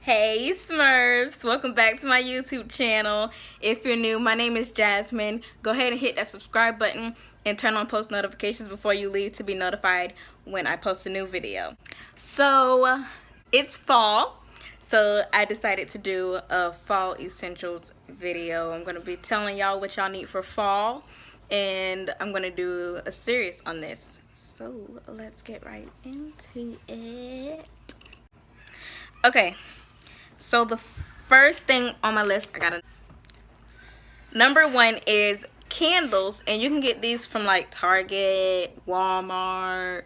Hey Smurfs, welcome back to my YouTube channel. If you're new, my name is Jasmine. Go ahead and hit that subscribe button and turn on post notifications before you leave to be notified when I post a new video. So it's fall, so I decided to do a fall essentials video. I'm going to be telling y'all what y'all need for fall, and I'm going to do a series on this. So let's get right into it. Okay. So the first thing on my list, number one is candles, and you can get these from like Target, Walmart.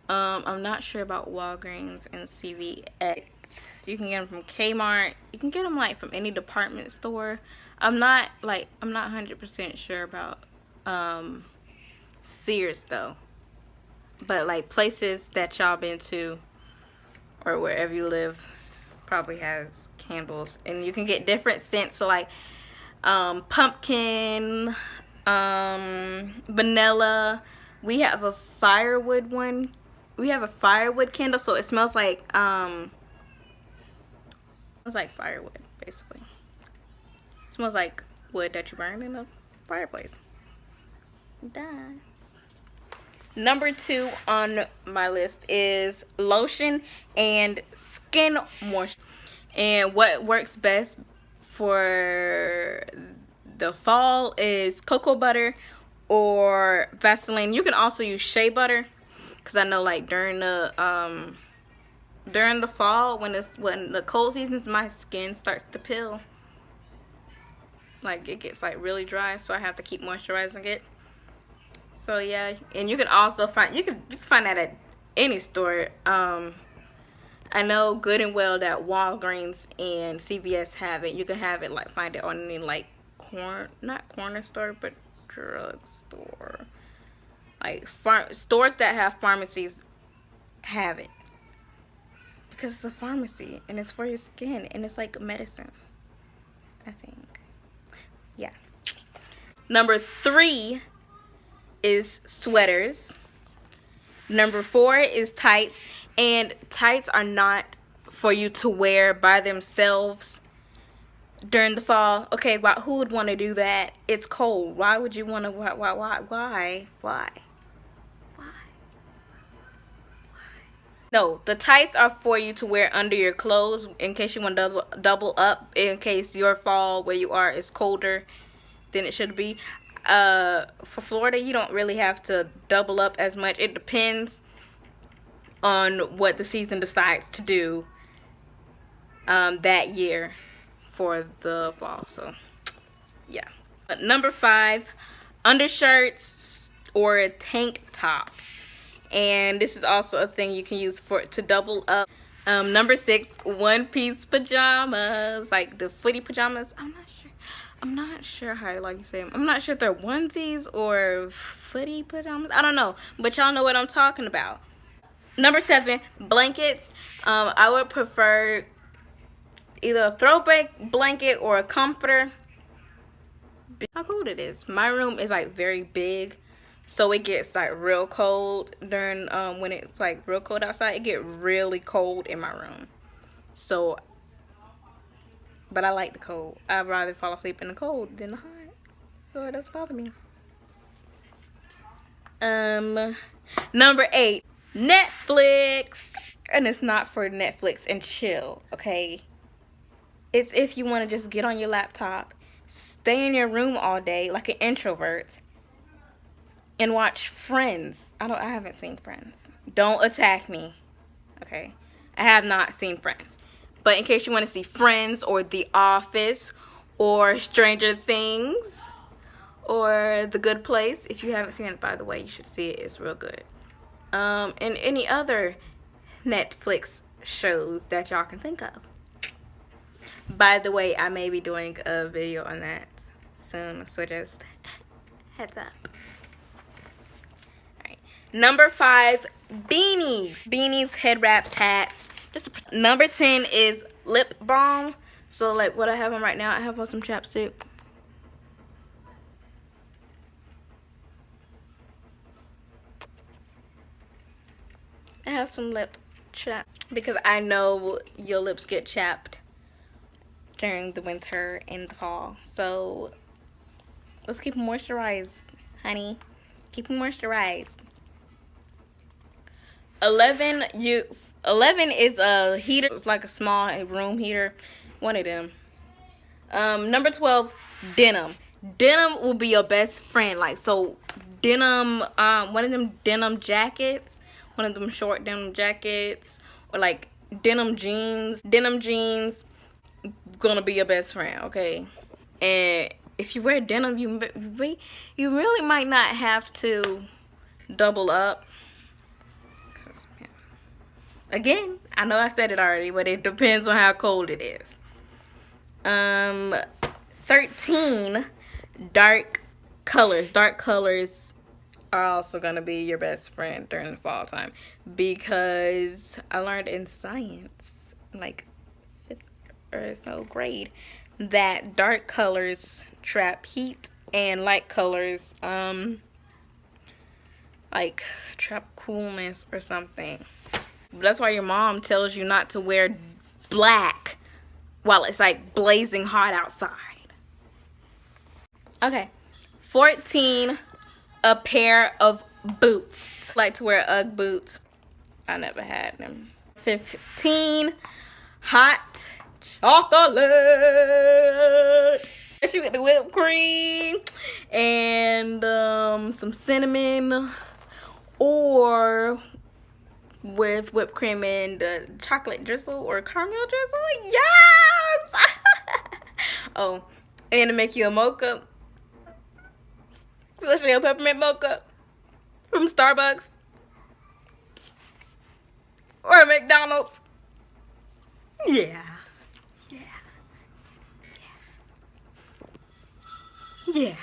I'm not sure about Walgreens and CVS. You can get them from Kmart. You can get them like from any department store. I'm not 100% sure about Sears though, but like places that y'all been to or wherever you live probably has candles, and you can get different scents, so like pumpkin, vanilla. We have a firewood one. We have a firewood candle, so it smells like firewood basically. It smells like wood that you burn in a fireplace. Duh. Number two on my list is lotion and skin moisture. And what works best for the fall is cocoa butter or Vaseline. You can also use shea butter, because I know like during the fall, when the cold seasons, my skin starts to peel. Like it gets like really dry, so I have to keep moisturizing it. So yeah, and you can also find you can find that at any store. I know good and well that Walgreens and CVS have it. You can have it find it on any like not corner store, but drug store. Like stores that have pharmacies have it, because it's a pharmacy and it's for your skin and it's like medicine, I think. Yeah. Number three is sweaters. Number four is tights, and tights are not for you to wear by themselves during the fall. Okay, but who would want to do that? It's cold. Why would you want to? Why? No, the tights are for you to wear under your clothes in case you want to double up, in case your fall where you are is colder than it should be. For Florida, you don't really have to double up as much. It depends on what the season decides to do that year for the fall. So yeah. Number five, undershirts or tank tops, and this is also a thing you can use to double up. Number six, one-piece pajamas, like the footie pajamas. I'm not sure how you say them. I'm not sure if they're onesies or footie pajamas. I don't know, but y'all know what I'm talking about. Number seven, blankets. I would prefer either a throwback blanket or a comforter. How cold it is. My room is like very big, so it gets like real cold during when it's like real cold outside. It get really cold in my room. So but I like the cold. I'd rather fall asleep in the cold than the hot, so it doesn't bother me. Number eight, Netflix. And it's not for Netflix and chill, okay? It's if you want to just get on your laptop, stay in your room all day like an introvert, and watch Friends. I haven't seen Friends. Don't attack me, okay? I have not seen Friends. But in case you want to see Friends or The Office or Stranger Things or The Good Place, if you haven't seen it, by the way, you should see it. It's real good. And any other Netflix shows that y'all can think of. By the way, I may be doing a video on that soon, so just heads up. Alright. Number five, beanies. Beanies, head wraps, hats. Number 10 is lip balm. So like what I have on right now, I have on some chapstick. I have some lip because I know your lips get chapped during the winter and the fall. So let's keep them moisturized, honey. Keep them moisturized. 11 is a heater. It's like a small room heater. One of them. Number 12, denim. Denim will be your best friend. Like, so denim, one of them denim jackets, one of them short denim jackets, or like denim jeans. Denim jeans gonna be your best friend, okay? And if you wear denim, you really might not have to double up. Again, I know I said it already, but it depends on how cold it is. 13, dark colors. Dark colors are also gonna be your best friend during the fall time, because I learned in science, like 5th or so grade, that dark colors trap heat and light colors like trap coolness or something. That's why your mom tells you not to wear black while it's like blazing hot outside. Okay. 14, a pair of boots. I like to wear Ugg boots. I never had them. 15, hot chocolate. Especially with the whipped cream and some cinnamon, or with whipped cream and chocolate drizzle or caramel drizzle. Yes! Oh, and to make you a mocha, especially a peppermint mocha from Starbucks or McDonald's. Yeah. Yeah.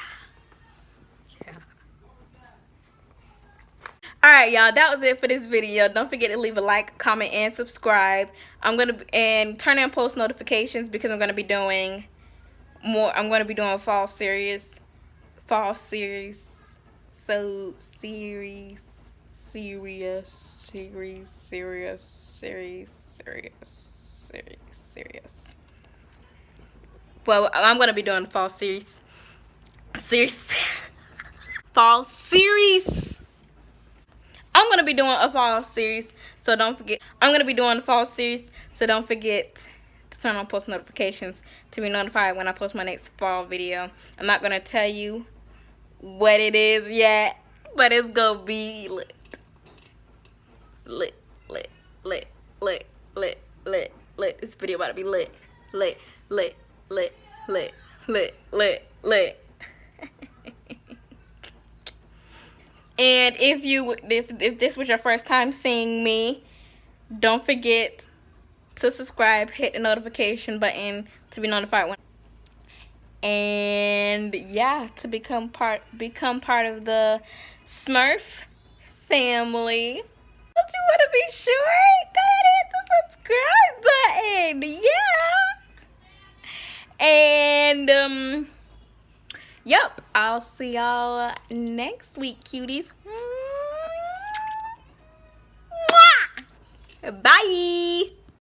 Alright, y'all, that was it for this video. Don't forget to leave a like, comment, and subscribe. And turn on post notifications, because I'm gonna be doing more. I'm gonna be doing fall series. Well, I'm gonna be doing the fall series. Fall series. I'm gonna be doing a fall series, so don't forget. I'm gonna be doing the fall series, so don't forget to turn on post notifications to be notified when I post my next fall video. I'm not gonna tell you what it is yet, but it's gonna be lit. This video about to be lit. And if this was your first time seeing me, don't forget to subscribe, hit the notification button to be notified when. And yeah, to become part of the Smurf family. Don't you want to be sure? Go ahead and hit the subscribe button. Yeah. And yep, I'll see y'all next week, cuties. Bye.